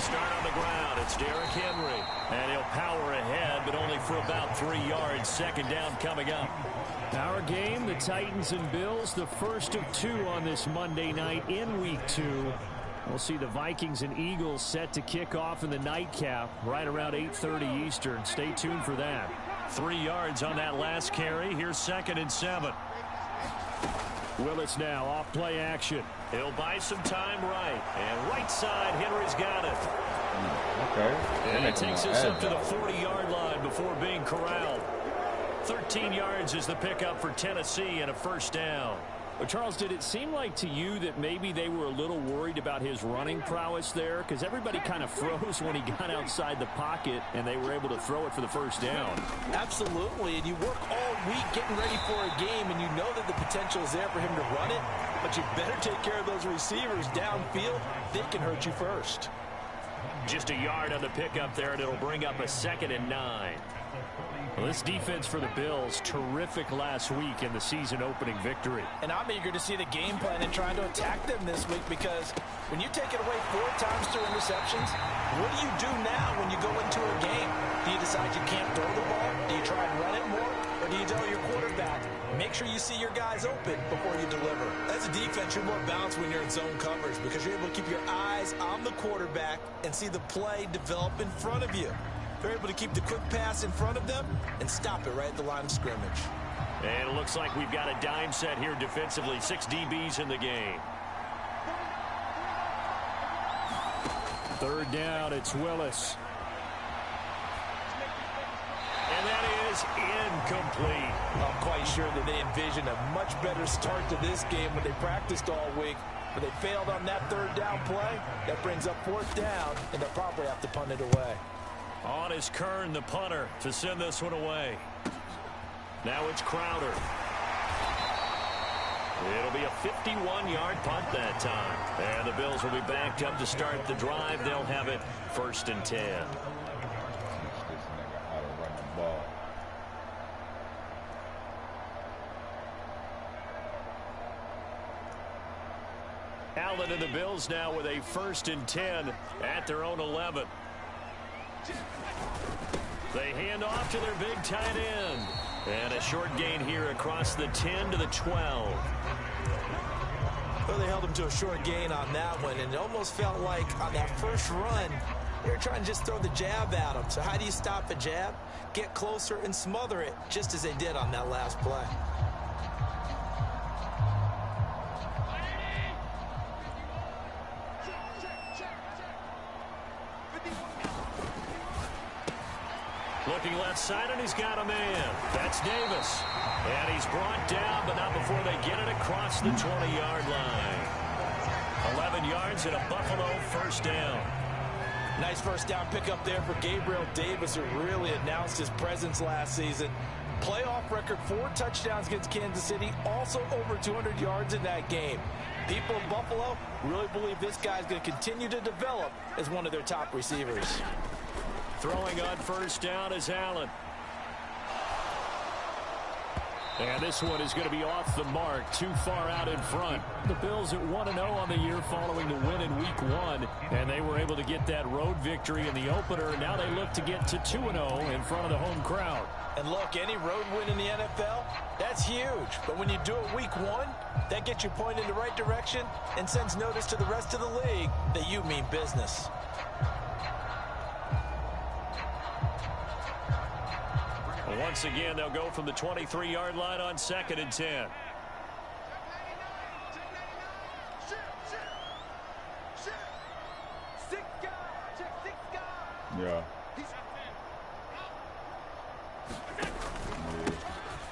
start on the ground. It's Derrick Henry. And he'll power ahead, but only for about 3 yards. Second down coming up. Our game, the Titans and Bills, the first of 2 on this Monday night in Week 2. We'll see the Vikings and Eagles set to kick off in the nightcap right around 8:30 Eastern. Stay tuned for that. 3 yards on that last carry. Here's 2nd and 7. Willis now off play action. He'll buy some time right. And right side, Henry's got it. Okay. And it takes us up to the 40-yard line before being corralled. 13 yards is the pickup for Tennessee and a first down. Well, Charles, did it seem like to you that maybe they were a little worried about his running prowess there? Because everybody kind of froze when he got outside the pocket, and they were able to throw it for the first down. Absolutely, and you work all week getting ready for a game, and you know that the potential is there for him to run it, but you better take care of those receivers downfield. They can hurt you first. Just a yard on the pickup there, and it'll bring up a 2nd and 9. Well, this defense for the Bills, terrific last week in the season-opening victory. And I'm eager to see the game plan and trying to attack them this week, because when you take it away 4 times through interceptions, what do you do now when you go into a game? Do you decide you can't throw the ball? Do you try and run it more? Or do you tell your quarterback, make sure you see your guys open before you deliver? As a defense, you're more balanced when you're in zone coverage because you're able to keep your eyes on the quarterback and see the play develop in front of you. They're able to keep the quick pass in front of them and stop it right at the line of scrimmage. And it looks like we've got a dime set here defensively. 6 DBs in the game. 3rd down, it's Willis. And that is incomplete. I'm quite sure that they envisioned a much better start to this game when they practiced all week, but they failed on that 3rd down play. That brings up 4th down, and they'll probably have to punt it away. On is Kern, the punter, to send this one away. Now it's Crowder. It'll be a 51-yard punt that time. And the Bills will be backed up to start the drive. They'll have it 1st and 10. Allen and the Bills now with a 1st and 10 at their own 11. They hand off to their big tight end. And a short gain here across the 10 to the 12. Well, they held him to a short gain on that one, and it almost felt like on that first run, they were trying to just throw the jab at him. So how do you stop a jab? Get closer and smother it, just as they did on that last play. Looking left side, and he's got a man. That's Davis. And he's brought down, but not before they get it across the 20-yard line. 11 yards and a Buffalo first down. Nice first down pickup there for Gabriel Davis, who really announced his presence last season. Playoff record, 4 touchdowns against Kansas City, also over 200 yards in that game. People in Buffalo really believe this guy's going to continue to develop as one of their top receivers. Throwing on first down is Allen. And this one is going to be off the mark, too far out in front. The Bills at 1-0 on the year following the win in Week 1. And they were able to get that road victory in the opener. Now they look to get to 2-0 in front of the home crowd. And look, any road win in the NFL, that's huge. But when you do it Week 1, that gets you pointed in the right direction and sends notice to the rest of the league that you mean business. Once again, they'll go from the 23-yard line on 2nd and 10. Yeah.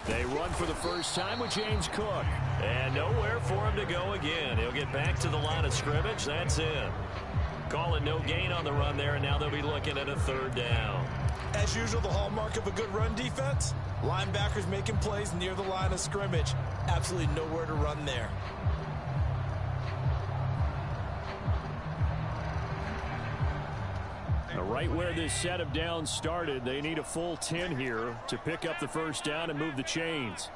They run for the first time with James Cook. And nowhere for him to go again. He'll get back to the line of scrimmage. That's it. Call it no gain on the run there, and now they'll be looking at a 3rd down. As usual, the hallmark of a good run defense, linebackers making plays near the line of scrimmage. Absolutely nowhere to run there. Now, right where this set of downs started, they need a full 10 here to pick up the first down and move the chains.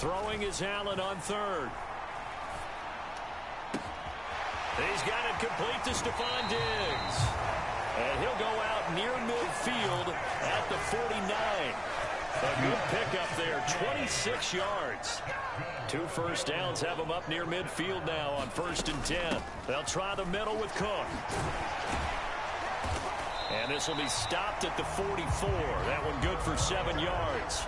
Throwing is Allen on third. He's got it complete to Stephon Diggs. And he'll go out near midfield at the 49. A good pickup there, 26 yards. 2 first downs have him up near midfield now on 1st and 10. They'll try the middle with Cook. And this will be stopped at the 44. That one good for 7 yards.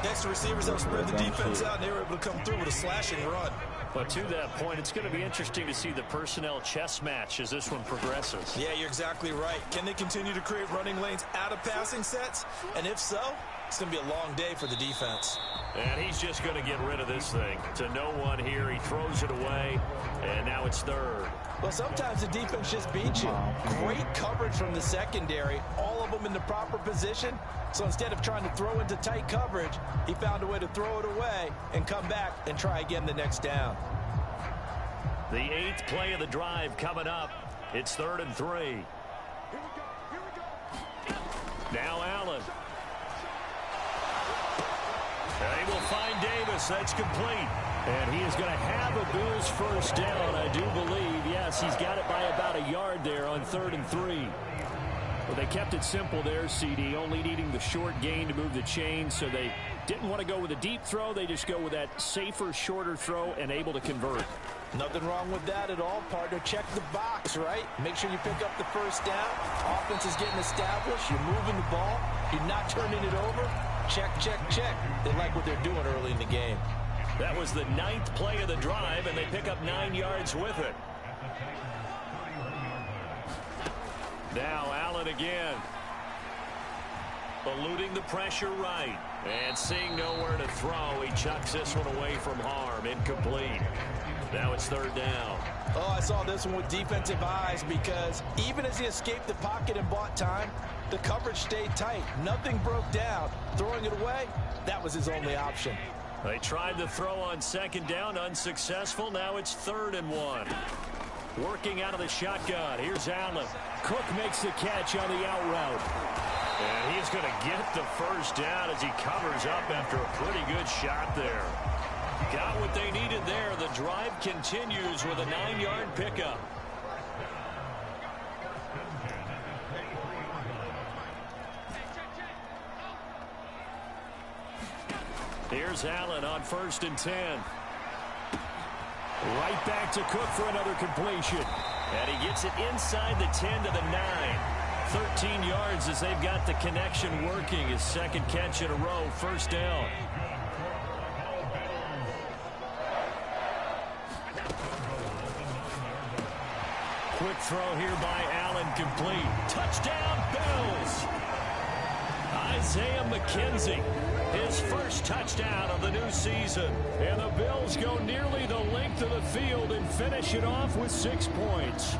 Next, the receivers have spread the defense out, and they were able to come through with a slashing run. But to that point, it's going to be interesting to see the personnel chess match as this one progresses. Yeah, you're exactly right. Can they continue to create running lanes out of passing sets? And if so, it's going to be a long day for the defense. And he's just going to get rid of this thing. To no one here, he throws it away, and now it's third. Well, sometimes the defense just beats you. Great coverage from the secondary, all of them in the proper position. So instead of trying to throw into tight coverage, he found a way to throw it away and come back and try again the next down. The 8th play of the drive coming up. It's 3rd and 3. Now Allen. They will find Davis. That's complete. And he is going to have a Bills first down, I do believe. Yes, he's got it by about a yard there on 3rd and 3. Well, they kept it simple there, CD, only needing the short gain to move the chains, so they didn't want to go with a deep throw. They just go with that safer, shorter throw and able to convert. Nothing wrong with that at all, partner. Check the box, right? Make sure you pick up the first down. Offense is getting established. You're moving the ball. You're not turning it over. Check, check, check. They like what they're doing early in the game. That was the 9th play of the drive, and they pick up 9 yards with it. Now Allen again. Eluding the pressure right. And seeing nowhere to throw, he chucks this one away from harm. Incomplete. Now it's 3rd down. Oh, I saw this one with defensive eyes because even as he escaped the pocket and bought time, the coverage stayed tight. Nothing broke down. Throwing it away, that was his only option. They tried the throw on 2nd down, unsuccessful. Now it's 3rd and 1. Working out of the shotgun. Here's Allen. Cook makes the catch on the out route. And he's going to get the first down as he covers up after a pretty good shot there. Got what they needed there. The drive continues with a 9-yard pickup. Here's Allen on 1st and 10. Right back to Cook for another completion. And he gets it inside the 10 to the 9. 13 yards as they've got the connection working. His 2nd catch in a row, 1st down. Quick throw here by Allen, complete. Touchdown, Bills! Isaiah McKenzie, his first touchdown of the new season. And the Bills go nearly the length of the field and finish it off with 6 points.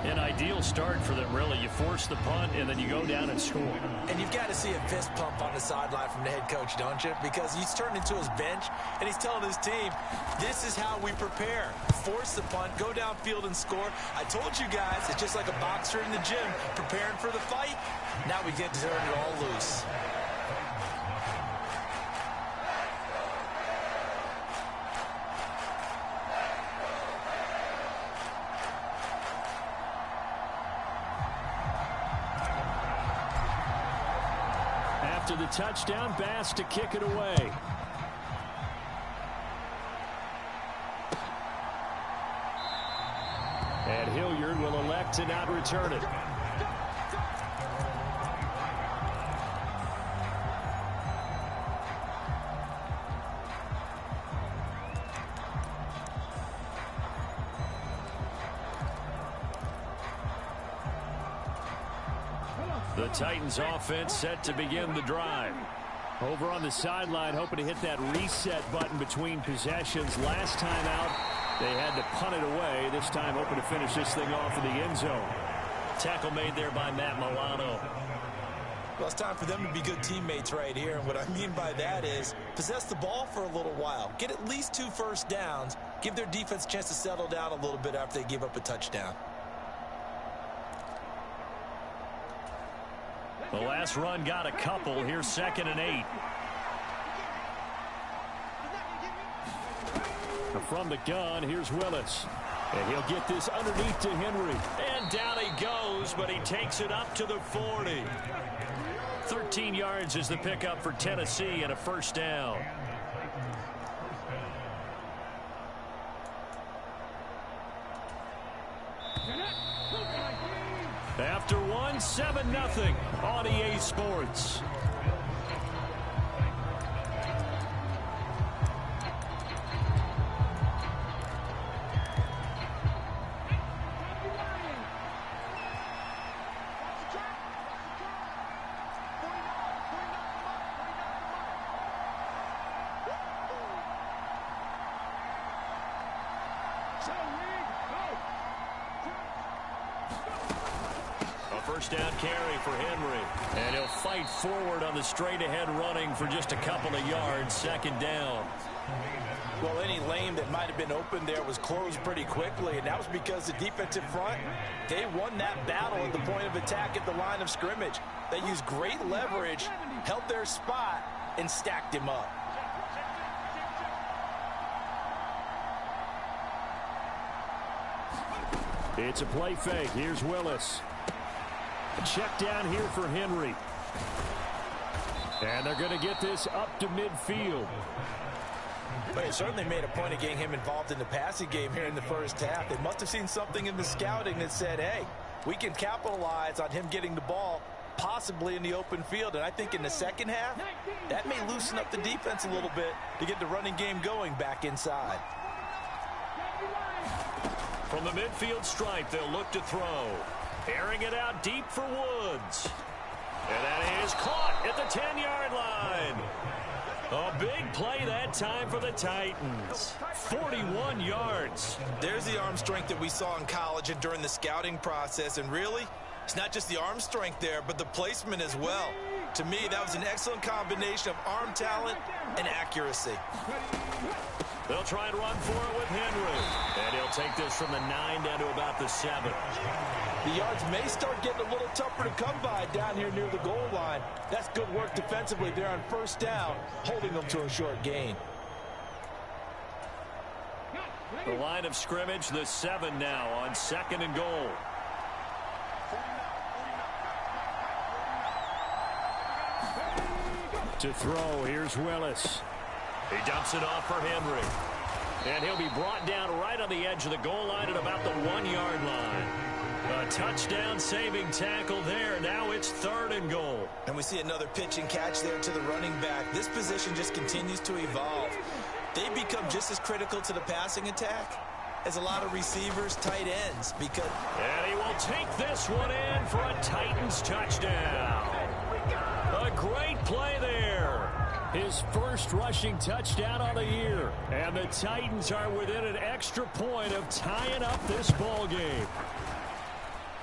An ideal start for them, really. You force the punt, and then you go down and score. And you've got to see a fist pump on the sideline from the head coach, don't you? Because he's turned into his bench, and he's telling his team, this is how we prepare. Force the punt, go downfield and score. I told you guys, it's just like a boxer in the gym preparing for the fight. Now we get to turn it all loose. After the touchdown, Bass to kick it away. And Hilliard will elect to not return it. The Titans offense set to begin the drive. Over on the sideline, hoping to hit that reset button between possessions. Last time out, they had to punt it away. This time, hoping to finish this thing off in the end zone. Tackle made there by Matt Milano. Well, it's time for them to be good teammates right here. And what I mean by that is possess the ball for a little while. Get at least 2 first downs. Give their defense a chance to settle down a little bit after they give up a touchdown. The last run got a couple. Here's 2nd and 8. From the gun, here's Willis. And he'll get this underneath to Henry. And down he goes, but he takes it up to the 40. 13 yards is the pickup for Tennessee and a first down. After one, 7-0 on EA Sports. First down carry for Henry. And he'll fight forward on the straight-ahead running for just a couple of yards. Second down. Well, any lane that might have been open there was closed pretty quickly, and that was because the defensive front, they won that battle at the point of attack at the line of scrimmage. They used great leverage, held their spot, and stacked him up. It's a play fake. Here's Willis. Check down here for Henry. And they're going to get this up to midfield. But it certainly made a point of getting him involved in the passing game here in the first half. They must have seen something in the scouting that said, hey, we can capitalize on him getting the ball possibly in the open field. And I think in the second half, that may loosen up the defense a little bit to get the running game going back inside. From the midfield stripe, they'll look to throw. Airing it out deep for Woods. And that is caught at the 10-yard line. A big play that time for the Titans. 41 yards. There's the arm strength that we saw in college and during the scouting process. And really, it's not just the arm strength there, but the placement as well. To me, that was an excellent combination of arm talent and accuracy. They'll try and run for it with Henry. And he'll take this from the 9 down to about the 7. The yards may start getting a little tougher to come by down here near the goal line. That's good work defensively there on first down, holding them to a short gain. The line of scrimmage, the 7 now on second and goal. To throw, here's Willis. He dumps it off for Henry. And he'll be brought down right on the edge of the goal line at about the 1-yard line. A touchdown saving tackle there. Now it's 3rd and goal. And we see another pitch and catch there to the running back. This position just continues to evolve. They become just as critical to the passing attack as a lot of receivers, tight ends. And he will take this one in for a Titans touchdown. A great play there. His first rushing touchdown on the year. And the Titans are within an extra point of tying up this ball game.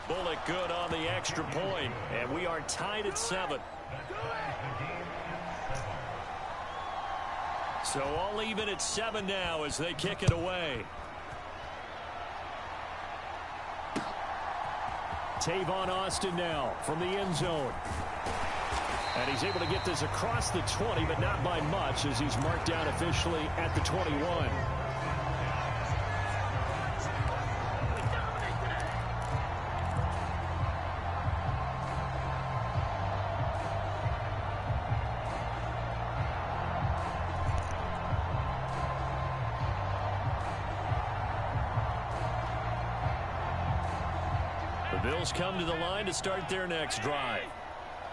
Bullock good on the extra point, and we are tied at 7. So all even at 7 now as they kick it away. Tavon Austin now from the end zone. And he's able to get this across the 20, but not by much as he's marked down officially at the 21. The Bills come to the line to start their next drive.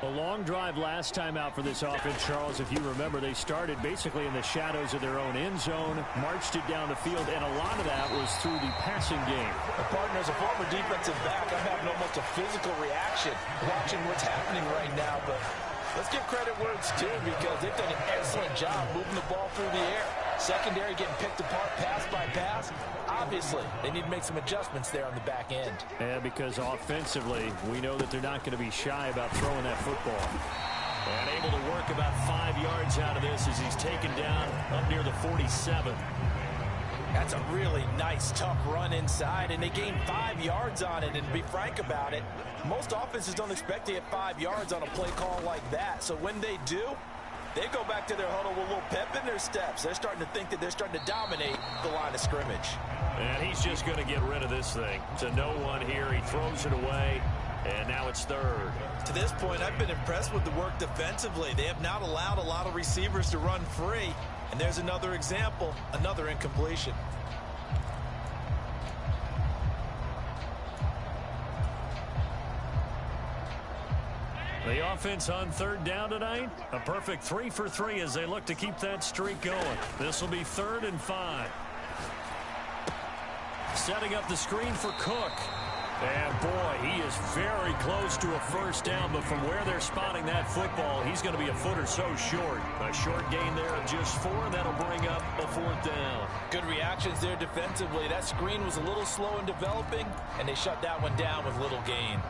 A long drive last time out for this offense, Charles. If you remember, they started basically in the shadows of their own end zone, marched it down the field, and a lot of that was through the passing game. Partner, as a former defensive back, I'm having almost a physical reaction watching what's happening right now. But let's give credit where it's due because they've done an excellent job moving the ball through the air. Secondary getting picked apart pass by pass. Obviously, they need to make some adjustments there on the back end. Yeah, because offensively, we know that they're not going to be shy about throwing that football. And able to work about 5 yards out of this as he's taken down up near the 47. That's a really nice, tough run inside, and they gained 5 yards on it. And to be frank about it, most offenses don't expect to get 5 yards on a play call like that. So when they do, They go back to their huddle with a little pep in their steps. They're starting to think that they're starting to dominate the line of scrimmage. And he's just going to get rid of this thing. To no one here. He throws it away, and now it's third. To this point, I've been impressed with the work defensively. They have not allowed a lot of receivers to run free. And there's another example, another incompletion. The offense on third down tonight, a perfect 3 for 3 as they look to keep that streak going. This will be 3rd and 5. Setting up the screen for Cook. And, boy, he is very close to a first down, but from where they're spotting that football, he's going to be a foot or so short. A short gain there of just 4, and that'll bring up a 4th down. Good reactions there defensively. That screen was a little slow in developing, and they shut that one down with little gain.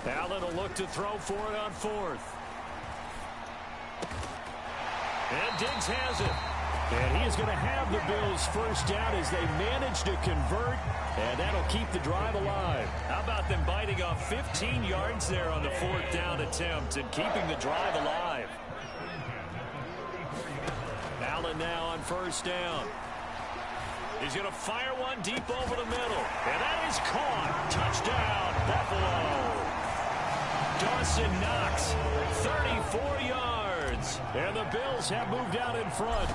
Allen will look to throw for it on 4th. And Diggs has it. And he is going to have the Bills first down as they manage to convert, and that'll keep the drive alive. How about them biting off 15 yards there on the 4th down attempt and keeping the drive alive? Allen now on first down. He's going to fire one deep over the middle. And that is caught. Touchdown, Buffalo. Dawson Knox, 34 yards. And the Bills have moved out in front.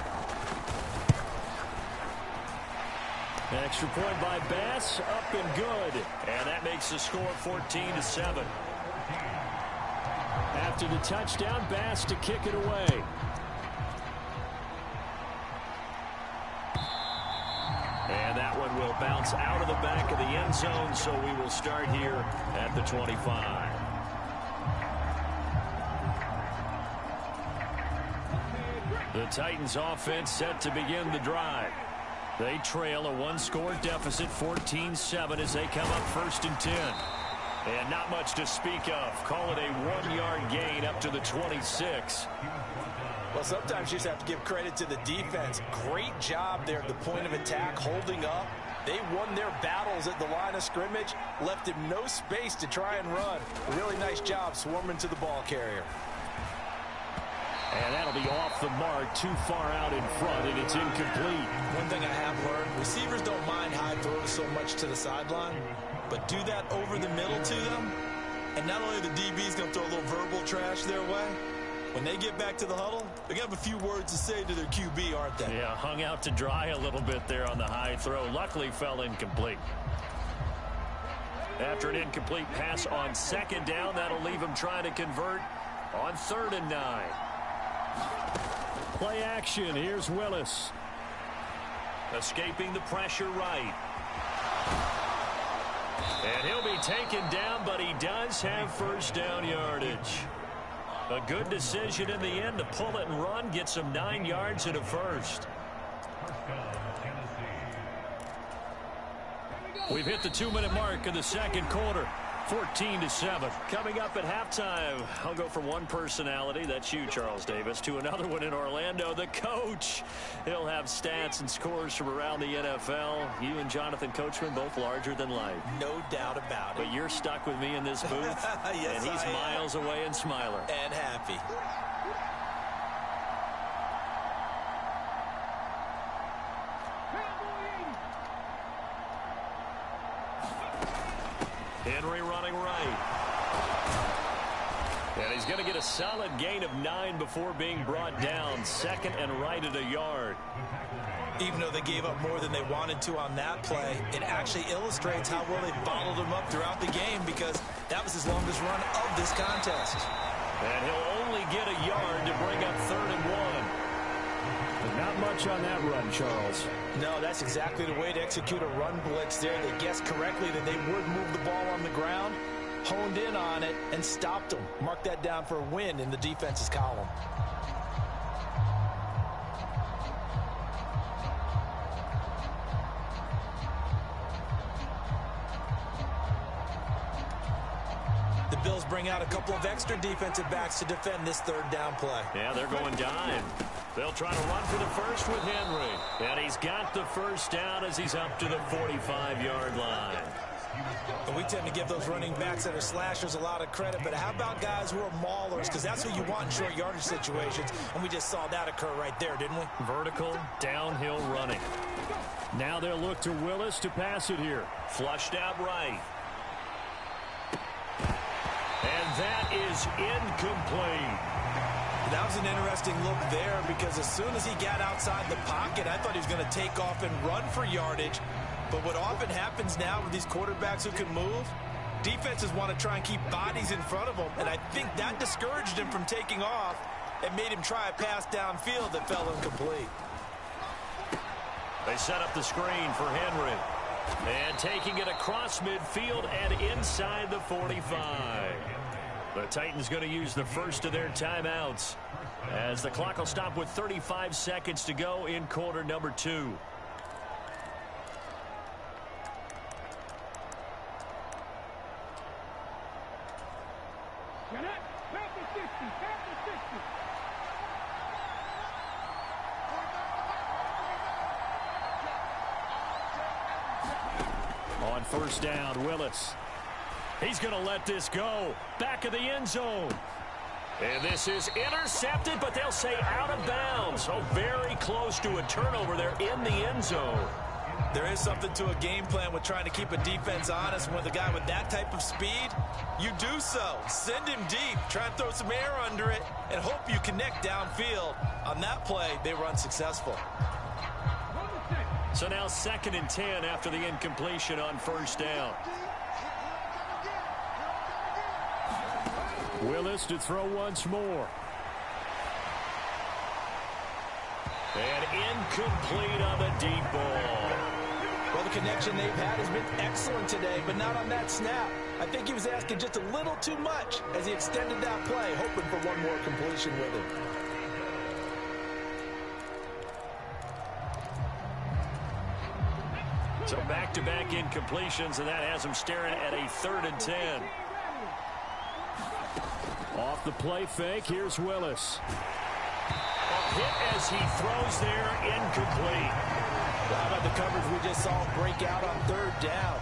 Extra point by Bass, up and good. And that makes the score 14-7. After the touchdown, Bass to kick it away. And that one will bounce out of the back of the end zone, so we will start here at the 25. The Titans offense set to begin the drive. They trail a one-score deficit, 14-7, as they come up 1st and 10. And not much to speak of. Call it a 1-yard gain up to the 26. Well, sometimes you just have to give credit to the defense. Great job there at the point of attack, holding up. They won their battles at the line of scrimmage, left him no space to try and run. A really nice job swarming to the ball carrier. And that'll be off the mark, too far out in front, and it's incomplete. One thing I have learned, receivers don't mind high throws so much to the sideline, but do that over the middle to them, and not only the DB's going to throw a little verbal trash their way, when they get back to the huddle, they're going to have a few words to say to their QB, aren't they? Yeah, hung out to dry a little bit there on the high throw. Luckily fell incomplete. After an incomplete pass on 2nd down, that'll leave him trying to convert on 3rd and 9. Play action. Here's Willis. Escaping the pressure right. And he'll be taken down, but he does have first down yardage. A good decision in the end to pull it and run, get some 9 yards and a first. We've hit the 2-minute mark of the 2nd quarter. 14-7. Coming up at halftime, I'll go from one personality, that's you, Charles Davis, to another one in Orlando, the coach. He'll have stats and scores from around the NFL. You and Jonathan Coachman, both larger than life. No doubt about it. But you're stuck with me in this booth, yes, and he's miles away and smiling. And happy. Henry running right. And he's going to get a solid gain of 9 before being brought down. 2nd and right at a yard. Even though they gave up more than they wanted to on that play, it actually illustrates how well they followed him up throughout the game because that was his longest run of this contest. And he'll only get a yard to bring up 3rd and 1. Not much on that run, Charles. No, that's exactly the way to execute a run blitz there. They guessed correctly that they would move the ball on the ground, honed in on it, and stopped them. Mark that down for a win in the defense's column. The Bills bring out a couple of extra defensive backs to defend this third down play. Yeah, they're going dime. They'll try to run for the first with Henry. And he's got the first down as he's up to the 45-yard line. And we tend to give those running backs that are slashers a lot of credit, but how about guys who are maulers? Because that's who you want in short yardage situations, and we just saw that occur right there, didn't we? Vertical, downhill running. Now they'll look to Willis to pass it here. Flushed out right. And that is incomplete. That was an interesting look there because as soon as he got outside the pocket, I thought he was going to take off and run for yardage. But what often happens now with these quarterbacks who can move, defenses want to try and keep bodies in front of them, and I think that discouraged him from taking off and made him try a pass downfield that fell incomplete. They set up the screen for Henry. And taking it across midfield and inside the 45. The Titans going to use the first of their timeouts as the clock will stop with 35 seconds to go in quarter number 2. On first down, Willis. He's going to let this go. Back of the end zone. And this is intercepted, but they'll say out of bounds. So very close to a turnover there in the end zone. There is something to a game plan with trying to keep a defense honest. And with a guy with that type of speed, you do so. Send him deep. Try and throw some air under it and hope you connect downfield. On that play, they were unsuccessful. So now 2nd and 10 after the incompletion on first down. Willis to throw once more. And incomplete on the deep ball. Well, the connection they've had has been excellent today, but not on that snap. I think he was asking just a little too much as he extended that play, hoping for one more completion with him. So back-to-back incompletions, and that has him staring at a 3rd and 10. Off the play fake, here's Willis. A hit as he throws there, incomplete. Well, how about the coverage we just saw break out on 3rd down?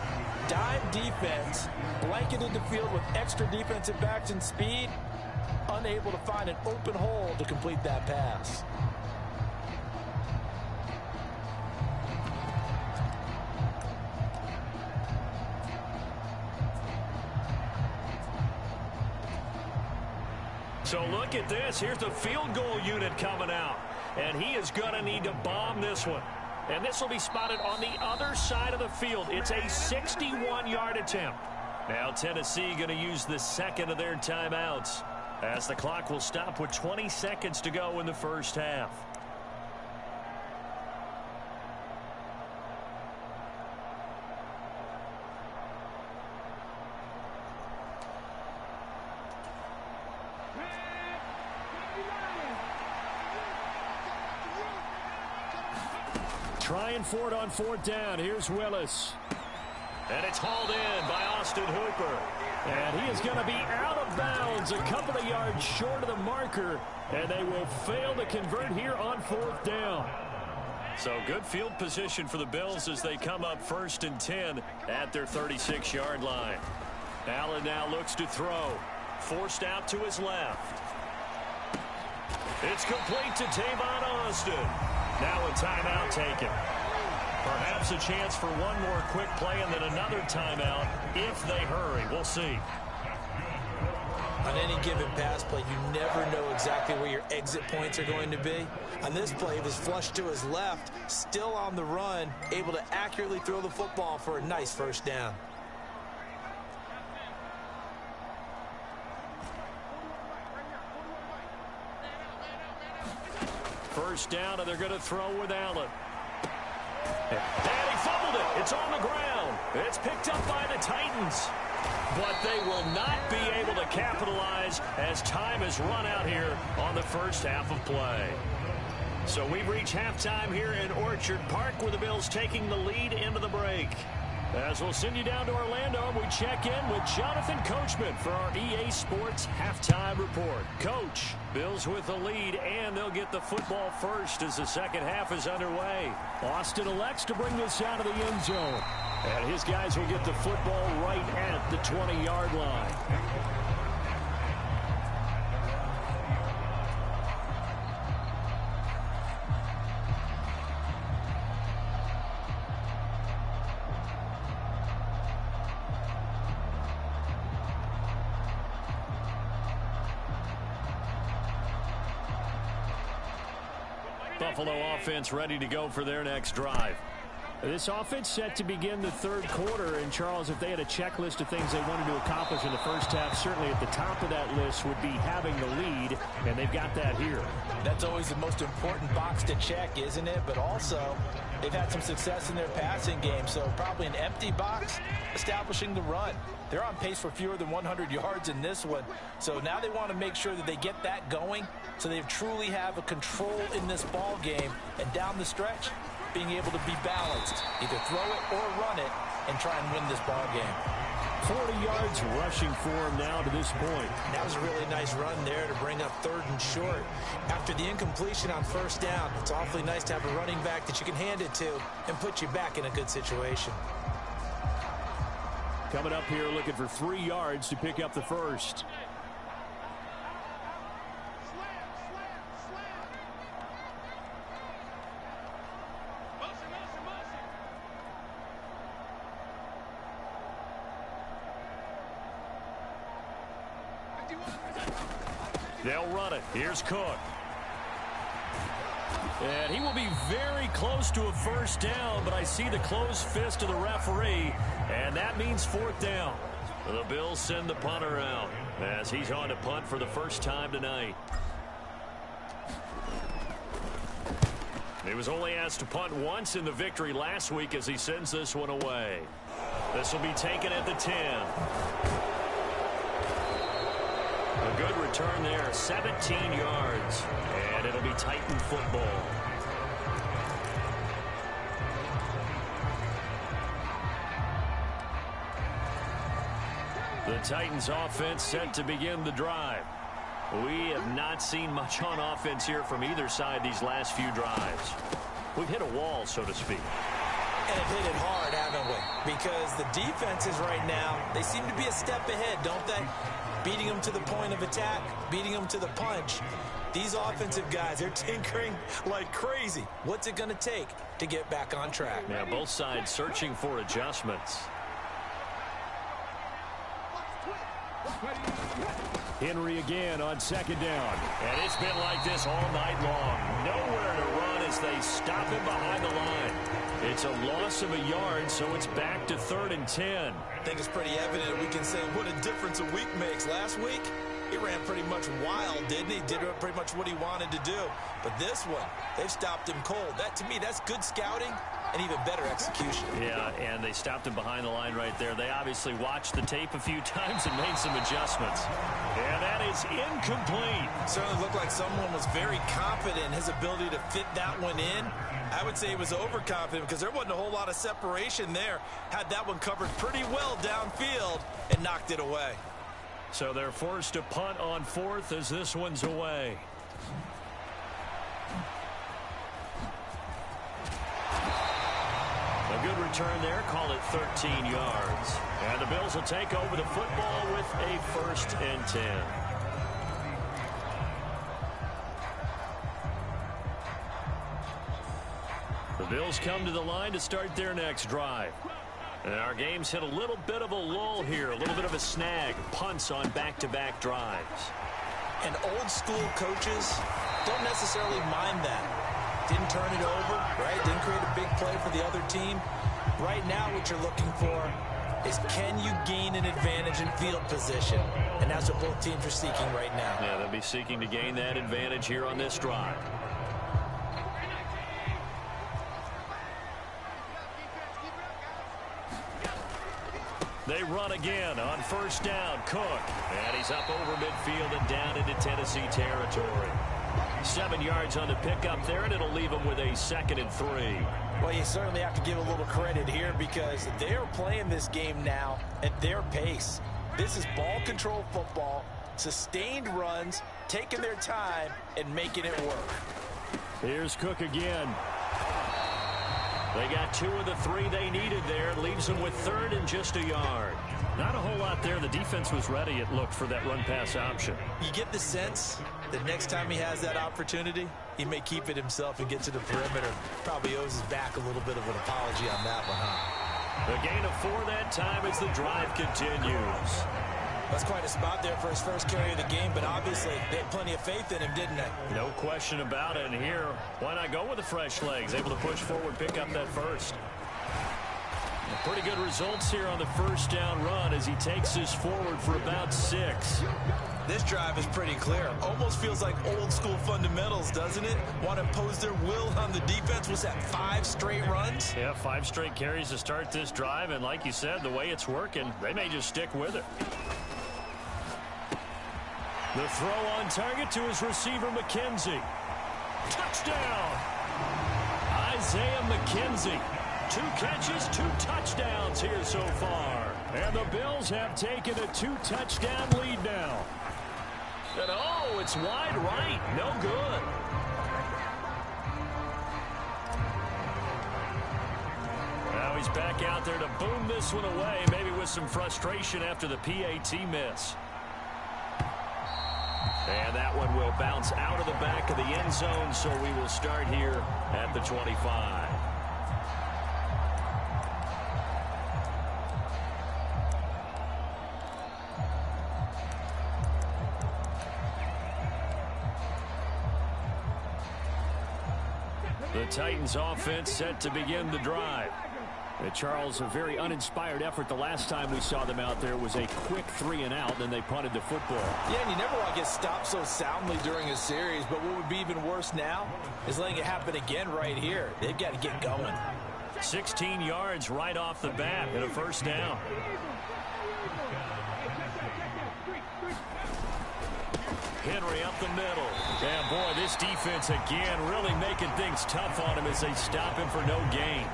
Dime defense, blanketed the field with extra defensive backs and speed, unable to find an open hole to complete that pass. So look at this. Here's the field goal unit coming out. And he is going to need to bomb this one. And this will be spotted on the other side of the field. It's a 61-yard attempt. Now Tennessee going to use the 2nd of their timeouts as the clock will stop with 20 seconds to go in the first half. Trying for it on 4th down. Here's Willis. And it's hauled in by Austin Hooper. And he is going to be out of bounds a couple of yards short of the marker. And they will fail to convert here on 4th down. So good field position for the Bills as they come up 1st and 10 at their 36-yard line. Allen now looks to throw. Forced out to his left. It's complete to Tavon Austin. Now a timeout taken. Perhaps a chance for one more quick play and then another timeout if they hurry. We'll see. On any given pass play, you never know exactly where your exit points are going to be. On this play, it was flushed to his left, still on the run, able to accurately throw the football for a nice first down. First down, and they're going to throw with Allen. And he fumbled it. It's on the ground. It's picked up by the Titans. But they will not be able to capitalize as time has run out here on the first half of play. So we've reached halftime here in Orchard Park with the Bills taking the lead into the break. As we'll send you down to Orlando, and we check in with Jonathan Coachman for our EA Sports Halftime Report. Coach, Bills with the lead, and they'll get the football first as the second half is underway. Austin elects to bring this out of the end zone. And his guys will get the football right at the 20-yard line. Buffalo offense ready to go for their next drive. This offense set to begin the third quarter. And, Charles, if they had a checklist of things they wanted to accomplish in the first half, certainly at the top of that list would be having the lead, and they've got that here. That's always the most important box to check, isn't it? But also, they've had some success in their passing game, so probably an empty box establishing the run. They're on pace for fewer than 100 yards in this one, so now they want to make sure that they get that going so they truly have a control in this ball game, and down the stretch, being able to be balanced, either throw it or run it, and try and win this ball game. 40 yards rushing for him now to this point. That was a really nice run there to bring up 3rd and short. After the incompletion on 1st down, it's awfully nice to have a running back that you can hand it to and put you back in a good situation. Coming up here looking for 3 yards to pick up the first. They'll run it. Here's Cook. And he will be very close to a first down, but I see the closed fist of the referee, and that means 4th down. The Bills send the punter out as he's on to punt for the first time tonight. He was only asked to punt once in the victory last week as he sends this one away. This will be taken at the 10. A good return there, 17 yards, and it'll be Titan football. The Titans offense set to begin the drive. We have not seen much on offense here from either side these last few drives. We've hit a wall, so to speak. And have hit it hard, haven't we? Because the defenses right now, they seem to be a step ahead, don't they? Beating them to the point of attack, beating them to the punch. These offensive guys, they're tinkering like crazy. What's it going to take to get back on track? Yeah, both sides searching for adjustments. Henry again on 2nd down. And it's been like this all night long. Nowhere to run as they stop him behind the line. It's a loss of a yard, so it's back to 3rd and 10. I think it's pretty evident we can say what a difference a week makes. Last week, he ran pretty much wild, didn't he? Did pretty much what he wanted to do. But this one, they've stopped him cold. That, to me, that's good scouting and even better execution. Yeah, and they stopped him behind the line right there. They obviously watched the tape a few times and made some adjustments. And that is incomplete. Certainly looked like someone was very confident in his ability to fit that one in. I would say he was overconfident because there wasn't a whole lot of separation there. Had that one covered pretty well downfield and knocked it away. So they're forced to punt on 4th as this one's away. A good return there, call it 13 yards. And the Bills will take over the football with a 1st and 10. The Bills come to the line to start their next drive. And our game's hit a little bit of a lull here, a little bit of a snag. Punts on back-to-back drives. And old-school coaches don't necessarily mind that. Didn't turn it over, right? Didn't create a big play for the other team. Right now what you're looking for is can you gain an advantage in field position? And that's what both teams are seeking right now. Yeah, they'll be seeking to gain that advantage here on this drive. They run again on 1st down. Cook. And he's up over midfield and down into Tennessee territory. 7 yards on the pickup there, and it'll leave them with a 2nd and 3. Well, you certainly have to give a little credit here because they're playing this game now at their pace. This is ball control football, sustained runs, taking their time, and making it work. Here's Cook again. They got 2 of the 3 they needed there. Leaves them with 3rd and just a yard. Not a whole lot there. The defense was ready, it looked, for that run-pass option. You get the sense that next time he has that opportunity, he may keep it himself and get to the perimeter. Probably owes his back a little bit of an apology on that one, huh? The gain of 4 that time as the drive continues. That's quite a spot there for his first carry of the game, but obviously they had plenty of faith in him, didn't they? No question about it. And here, why not go with the fresh legs? Able to push forward, pick up that first. Pretty good results here on the first down run as he takes this forward for about 6. This drive is pretty clear. Almost feels like old school fundamentals, doesn't it? Want to impose their will on the defense. Was that 5 straight runs? Yeah, 5 straight carries to start this drive. And like you said, the way it's working, they may just stick with it. The throw on target to his receiver, McKenzie. Touchdown! Isaiah McKenzie. 2 catches, 2 touchdowns here so far. And the Bills have taken a 2-touchdown lead now. And oh, it's wide right. No good. Now he's back out there to boom this one away, maybe with some frustration after the PAT miss. And that one will bounce out of the back of the end zone, so we will start here at the 25. The Titans offense set to begin the drive. Charles, a very uninspired effort the last time we saw them out there was a quick 3-and-out, then they punted the football. Yeah, and you never want to get stopped so soundly during a series, but what would be even worse now is letting it happen again right here. They've got to get going. 16 yards right off the bat and a first down. Henry up the middle. Yeah, boy, this defense again really making things tough on him as they stop him for no gain.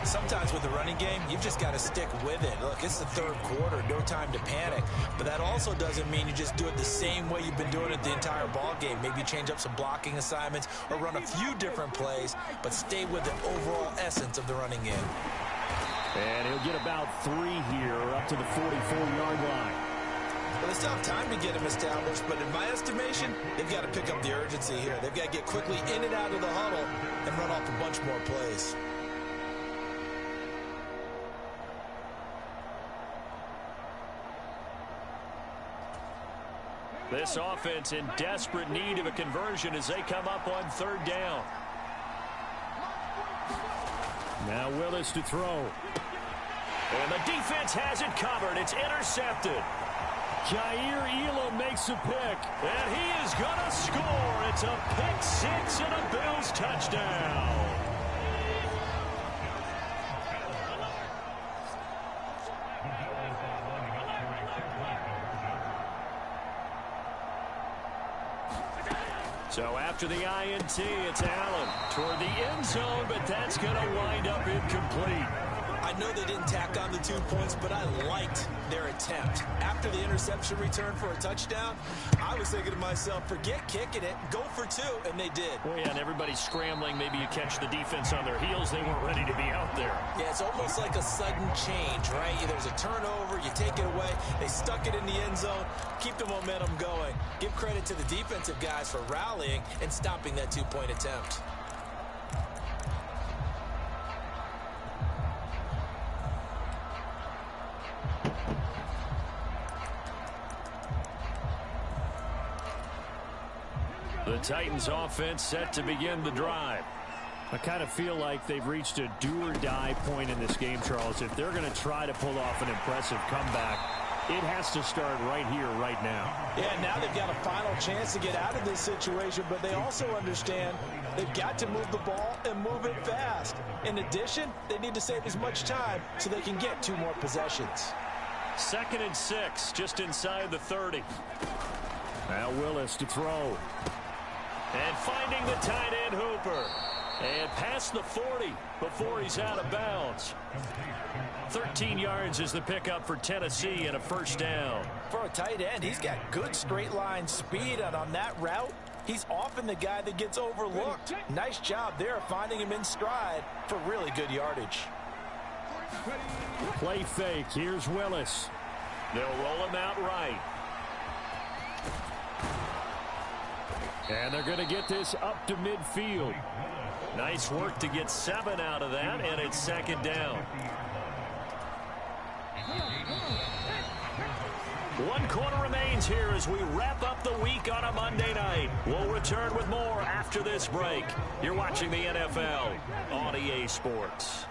Sometimes with the running game, you've just got to stick with it. Look, it's the 3rd quarter, no time to panic. But that also doesn't mean you just do it the same way you've been doing it the entire ball game. Maybe change up some blocking assignments or run a few different plays, but stay with the overall essence of the running game. And he'll get about 3 here, up to the 44-yard line. Well, they still have time to get him established, but in my estimation, they've got to pick up the urgency here. They've got to get quickly in and out of the huddle and run off a bunch more plays. This offense in desperate need of a conversion as they come up on 3rd down. Now Willis to throw. And the defense has it covered. It's intercepted. Jair Elam makes a pick. And he is going to score. It's a pick 6 and a Bills touchdown. So after the INT, it's Allen toward the end zone, but that's going to wind up incomplete. I know they didn't tack on the 2 points, but I liked their attempt. After the interception return for a touchdown, I was thinking to myself, forget kicking it, go for 2, and they did. Well, yeah, and everybody's scrambling. Maybe you catch the defense on their heels. They weren't ready to be out there. Yeah, it's almost like a sudden change, right? There's a turnover, you take it away, they stuck it in the end zone, keep the momentum going. Give credit to the defensive guys for rallying and stopping that 2-point attempt. The Titans offense set to begin the drive. I kind of feel like they've reached a do-or-die point in this game, Charles. If they're going to try to pull off an impressive comeback, it has to start right here, right now. Yeah, now they've got a final chance to get out of this situation, but they also understand they've got to move the ball and move it fast. In addition, they need to save as much time so they can get 2 more possessions. 2nd and 6, just inside the 30. Now Willis to throw. And finding the tight end Hooper. And past the 40 before he's out of bounds. 13 yards is the pickup for Tennessee and a first down. For a tight end, he's got good straight line speed, and on that route, he's often the guy that gets overlooked. Nice job there finding him in stride for really good yardage. Play fake. Here's Willis. They'll roll him out right. And they're going to get this up to midfield. Nice work to get 7 out of that, and it's second down. 1 quarter remains here as we wrap up the week on a Monday night. We'll return with more after this break. You're watching the NFL on EA Sports.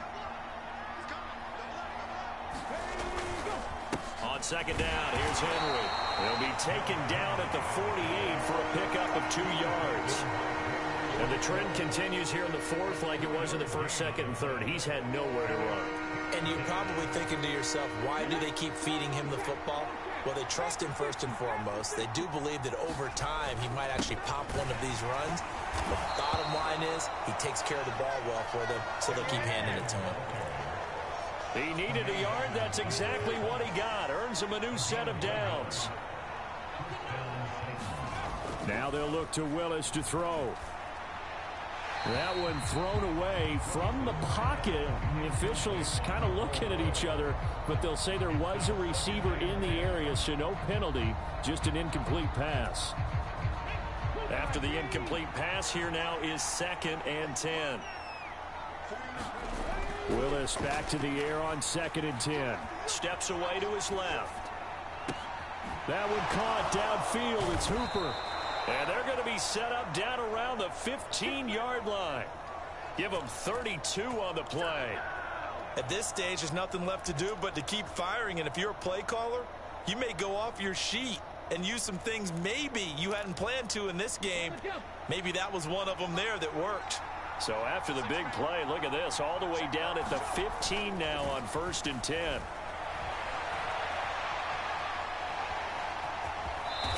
On second down, here's Henry. He'll be taken down at the 48 for a pickup of 2 yards. And the trend continues here in the fourth like it was in the first, second, and third. He's had nowhere to run. And you're probably thinking to yourself, why do they keep feeding him the football? Well, they trust him first and foremost. They do believe that over time he might actually pop one of these runs. But the bottom line is he takes care of the ball well for them, so they'll keep handing it to him. He needed a yard. That's exactly what he got. Earns him a new set of downs. Now they'll look to Willis to throw. That one thrown away from the pocket. The officials kind of looking at each other, but they'll say there was a receiver in the area, so no penalty, just an incomplete pass. After the incomplete pass, here now is 2nd and 10. Willis back to the air on 2nd and 10. Steps away to his left. That one caught downfield. It's Hooper. And they're going to be set up down around the 15-yard line. Give them 32 on the play. At this stage, there's nothing left to do but to keep firing. And if you're a play caller, you may go off your sheet and use some things maybe you hadn't planned to in this game. Maybe that was one of them there that worked. So after the big play, look at this, all the way down at the 15 now on 1st and 10.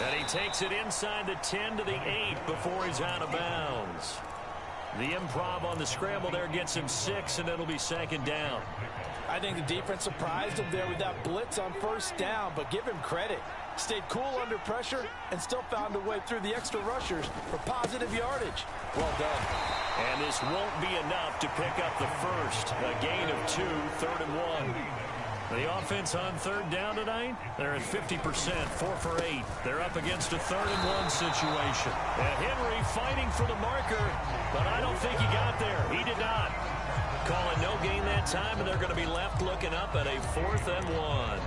And he takes it inside the 10 to the 8 before he's out of bounds. The improv on the scramble there gets him 6, and it'll be 2nd down. I think the defense surprised him there with that blitz on 1st down, but give him credit. Stayed cool under pressure and still found a way through the extra rushers for positive yardage. Well done. And this won't be enough to pick up the first. A gain of 2, 3rd and 1. The offense on 3rd down tonight, they're at 50%, 4 for 8. They're up against a 3rd and 1 situation. And Henry fighting for the marker, but I don't think he got there. He did not. Calling no gain that time, and they're going to be left looking up at a 4th and 1.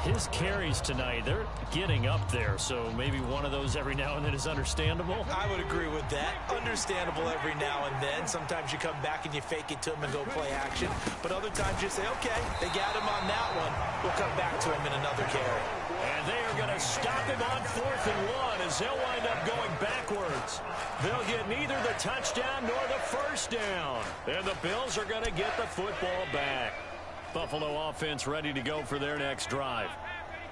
His carries tonight, they're getting up there, so maybe one of those every now and then is understandable. I would agree with that. Understandable every now and then. Sometimes you come back and you fake it to him and go play action. But other times you say, okay, they got him on that one. We'll come back to him in another carry. And they are going to stop him on 4th and 1 as they'll wind up going backwards. They'll get neither the touchdown nor the first down. And the Bills are going to get the football back. Buffalo offense ready to go for their next drive.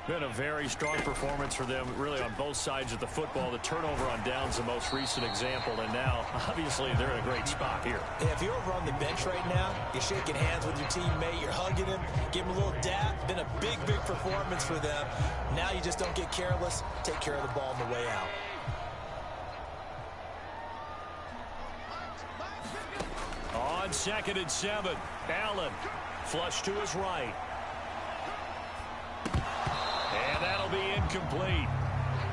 Been a very strong performance for them, really, on both sides of the football. The turnover on downs, the most recent example, and now, obviously, they're in a great spot here. Yeah, if you're over on the bench right now, you're shaking hands with your teammate, you're hugging him, give him a little dap. Been a big, big performance for them. Now you just don't get careless. Take care of the ball on the way out. On 2nd and 7, Allen. Flush to his right. And that'll be incomplete.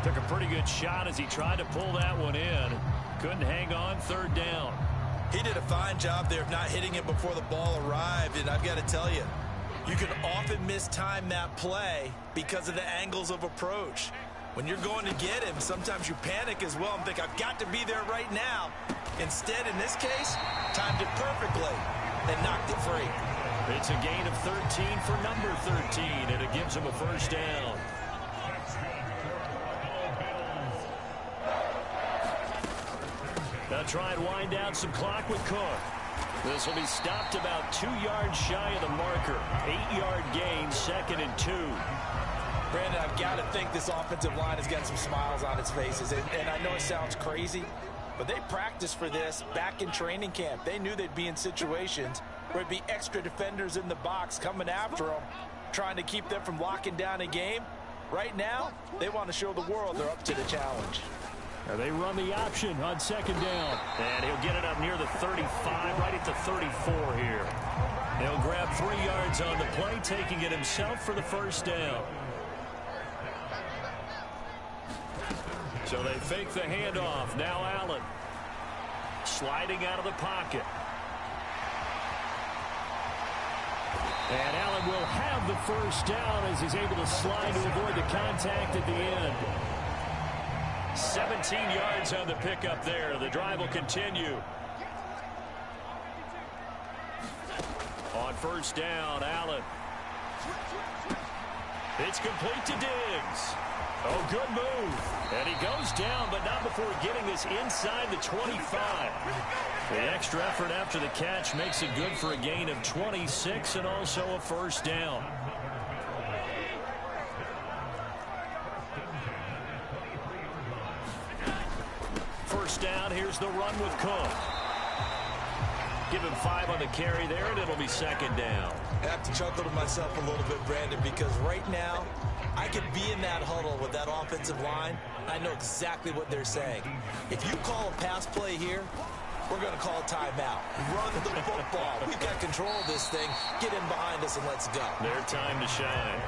Took a pretty good shot as he tried to pull that one in. Couldn't hang on 3rd down. He did a fine job there of not hitting it before the ball arrived. And I've got to tell you, you can often mistime that play because of the angles of approach. When you're going to get him, sometimes you panic as well and think, I've got to be there right now. Instead, in this case, timed it perfectly and knocked it free. It's a gain of 13 for number 13, and it gives him a first down. They'll try and wind down some clock with Cook. This will be stopped about 2 yards shy of the marker. 8-yard gain, 2nd and 2. Brandon, I've got to think this offensive line has got some smiles on its faces. And I know it sounds crazy, but they practiced for this back in training camp. They knew they'd be in situations where it'd be extra defenders in the box coming after them, trying to keep them from locking down a game. Right now, they want to show the world they're up to the challenge. And they run the option on second down. And he'll get it up near the 35, right at the 34 here. He'll grab 3 yards on the play, taking it himself for the first down. So they fake the handoff. Now Allen sliding out of the pocket. And Allen will have the first down as he's able to slide to avoid the contact at the end. 17 yards on the pickup there. The drive will continue. On first down, Allen. It's complete to Diggs. Oh, good move. And he goes down, but not before getting this inside the 25. The extra effort after the catch makes it good for a gain of 26 and also a first down. First down, here's the run with Cook. Give him 5 on the carry there, and it'll be second down. I have to chuckle to myself a little bit, Brandon, because right now, I could be in that huddle with that offensive line. I know exactly what they're saying. If you call a pass play here, we're going to call a timeout. Run the football. We've got control of this thing. Get in behind us and let's go. Their time to shine.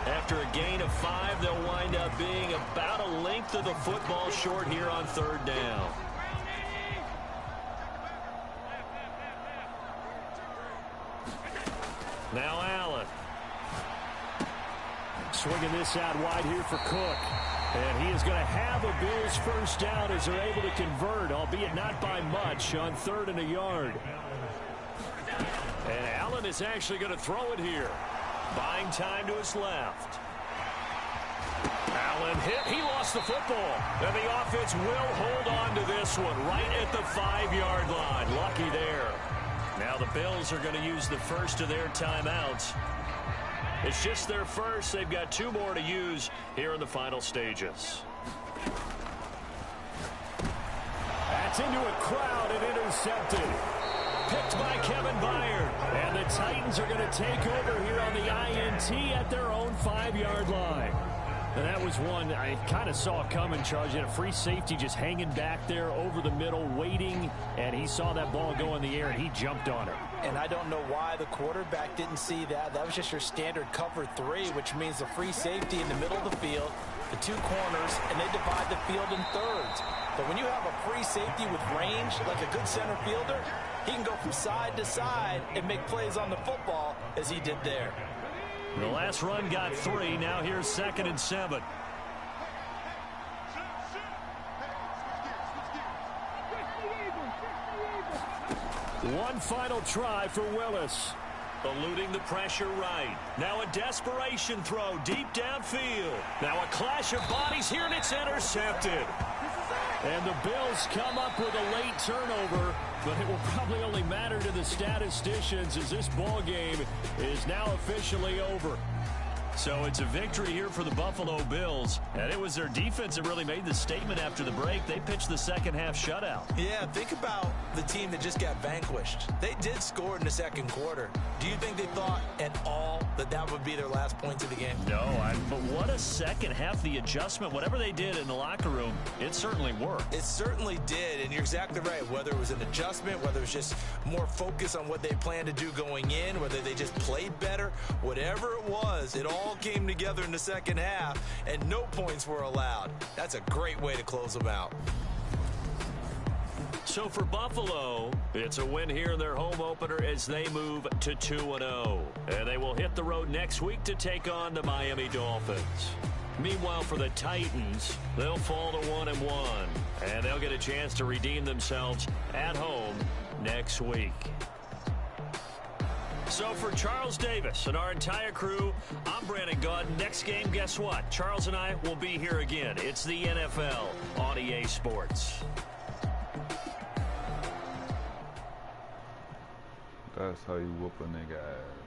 After a gain of 5, they'll wind up being about a length of the football short here on third down. Now Allen. Swinging this out wide here for Cook. And he is going to have a Bills first down as they're able to convert, albeit not by much, on 3rd and a yard. And Allen is actually going to throw it here. Buying time to his left. Allen hit. He lost the football. And the offense will hold on to this one right at the 5-yard line. Lucky there. Now the Bills are going to use the first of their timeouts. It's just their first. They've got 2 more to use here in the final stages. That's into a crowd and intercepted. Picked by Kevin Byard. And the Titans are going to take over here on the INT at their own 5-yard line. And that was one I kind of saw coming, Charles. You had a free safety just hanging back there over the middle, waiting, and he saw that ball go in the air, and he jumped on it. And I don't know why the quarterback didn't see that. That was just your standard cover 3, which means the free safety in the middle of the field, the 2 corners, and they divide the field in thirds. But when you have a free safety with range, like a good center fielder, he can go from side to side and make plays on the football as he did there. The last run got 3. Now here's 2nd and 7. One final try for Willis. Eluding the pressure right. Now a desperation throw deep downfield. Now a clash of bodies here, and it's intercepted. And the Bills come up with a late turnover, but it will probably only matter to the statisticians as this ball game is now officially over. So it's a victory here for the Buffalo Bills, and it was their defense that really made the statement after the break. They pitched the second-half shutout. Yeah, think about the team that just got vanquished. They did score in the second quarter. Do you think they thought at all that that would be their last points of the game? No, but what a second half. The adjustment, whatever they did in the locker room, it certainly worked. It certainly did, and you're exactly right. Whether it was an adjustment, whether it was just more focus on what they planned to do going in, whether they just played better, whatever it was, it all came together in the second half, and no points were allowed. That's a great way to close them out. So for Buffalo, it's a win here in their home opener as they move to 2-0. And they will hit the road next week to take on the Miami Dolphins. Meanwhile, for the Titans, they'll fall to 1-1. And they'll get a chance to redeem themselves at home next week. So for Charles Davis and our entire crew, I'm Brandon Gaudin. Next game, guess what? Charles and I will be here again. It's the NFL on EA Sports. That's how you whoop a nigga ass.